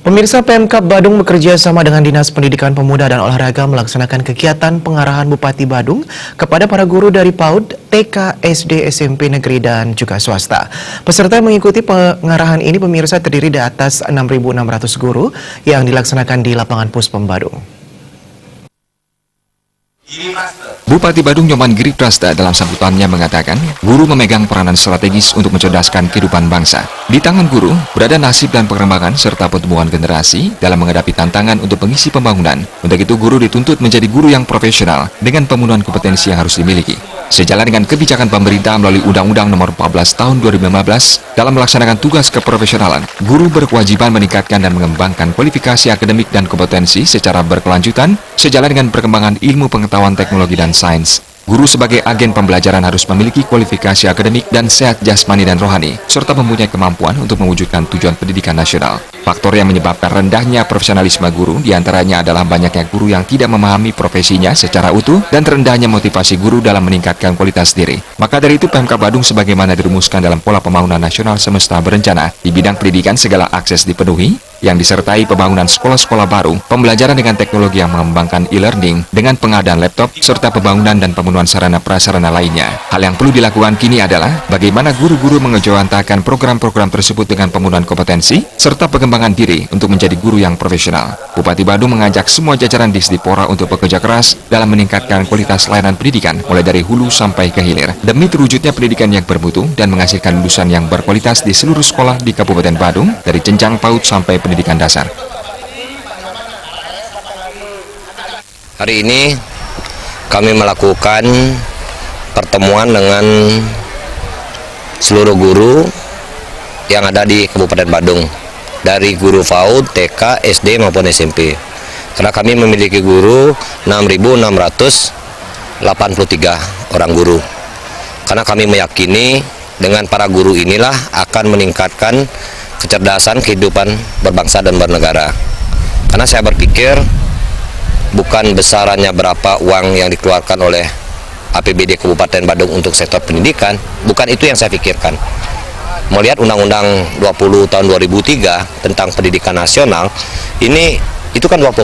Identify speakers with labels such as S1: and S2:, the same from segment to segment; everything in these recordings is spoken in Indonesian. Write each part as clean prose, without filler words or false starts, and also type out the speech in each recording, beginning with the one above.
S1: Pemirsa, Pemkab Badung bekerja sama dengan Dinas Pendidikan Pemuda dan Olahraga melaksanakan kegiatan pengarahan Bupati Badung kepada para guru dari PAUD, TK, SD, SMP negeri dan juga swasta. Peserta yang mengikuti pengarahan ini pemirsa terdiri di atas 6.600 guru yang dilaksanakan di lapangan Puspom Badung.
S2: Bupati Badung Nyoman Giri Prasta dalam sambutannya mengatakan, guru memegang peranan strategis untuk mencerdaskan kehidupan bangsa. Di tangan guru, berada nasib dan pengembangan serta pertumbuhan generasi dalam menghadapi tantangan untuk mengisi pembangunan. Untuk itu, guru dituntut menjadi guru yang profesional dengan pemenuhan kompetensi yang harus dimiliki. Sejalan dengan kebijakan pemerintah melalui Undang-Undang Nomor 14 Tahun 2015 dalam melaksanakan tugas keprofesionalan, guru berkewajiban meningkatkan dan mengembangkan kualifikasi akademik dan kompetensi secara berkelanjutan sejalan dengan perkembangan ilmu pengetahuan teknologi dan sains. Guru sebagai agen pembelajaran harus memiliki kualifikasi akademik dan sehat jasmani dan rohani, serta mempunyai kemampuan untuk mewujudkan tujuan pendidikan nasional. Faktor yang menyebabkan rendahnya profesionalisme guru diantaranya adalah banyaknya guru yang tidak memahami profesinya secara utuh dan rendahnya motivasi guru dalam meningkatkan kualitas diri. Maka dari itu, Pemkab Badung sebagaimana dirumuskan dalam pola pembangunan nasional semesta berencana, di bidang pendidikan segala akses dipenuhi, yang disertai pembangunan sekolah-sekolah baru, pembelajaran dengan teknologi yang mengembangkan e-learning dengan pengadaan laptop, serta pembangunan dan pemenuhan sarana prasarana lainnya. Hal yang perlu dilakukan kini adalah bagaimana guru-guru mengejawantahkan program-program tersebut dengan pemenuhan kompetensi, serta pengembangan diri untuk menjadi guru yang profesional. Bupati Badung mengajak semua jajaran Disdipora untuk bekerja keras dalam meningkatkan kualitas layanan pendidikan, mulai dari hulu sampai ke hilir, demi terwujudnya pendidikan yang bermutu dan menghasilkan lulusan yang berkualitas di seluruh sekolah di Kabupaten Badung, dari jenjang PAUD sampai pendidikan dasar.
S3: Hari ini kami melakukan pertemuan dengan seluruh guru yang ada di Kabupaten Badung, dari guru PAUD, TK, SD maupun SMP. Karena kami memiliki guru 6.683 orang guru. Karena kami meyakini dengan para guru inilah akan meningkatkan kecerdasan kehidupan berbangsa dan bernegara. Karena saya berpikir bukan besarannya berapa uang yang dikeluarkan oleh APBD Kabupaten Badung untuk sektor pendidikan, bukan itu yang saya pikirkan. Melihat Undang-Undang 20 tahun 2003 tentang pendidikan nasional, itu kan 20%,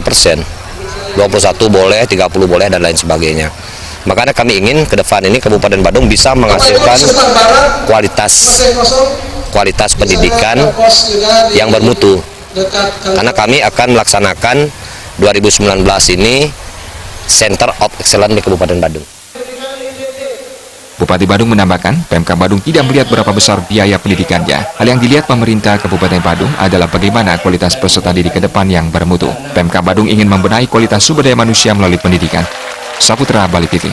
S3: 21 boleh, 30 boleh dan lain sebagainya. Makanya kami ingin ke depan ini Kabupaten Badung bisa menghasilkan kualitas pendidikan yang bermutu. Karena kami akan melaksanakan 2019 ini Center of Excellence di Kabupaten Badung.
S2: Bupati Badung menambahkan, Pemkab Badung tidak melihat berapa besar biaya pendidikannya. Hal yang dilihat pemerintah Kabupaten Badung adalah bagaimana kualitas peserta didik ke depan yang bermutu. Pemkab Badung ingin membenahi kualitas sumber daya manusia melalui pendidikan. Saputra Bali TV.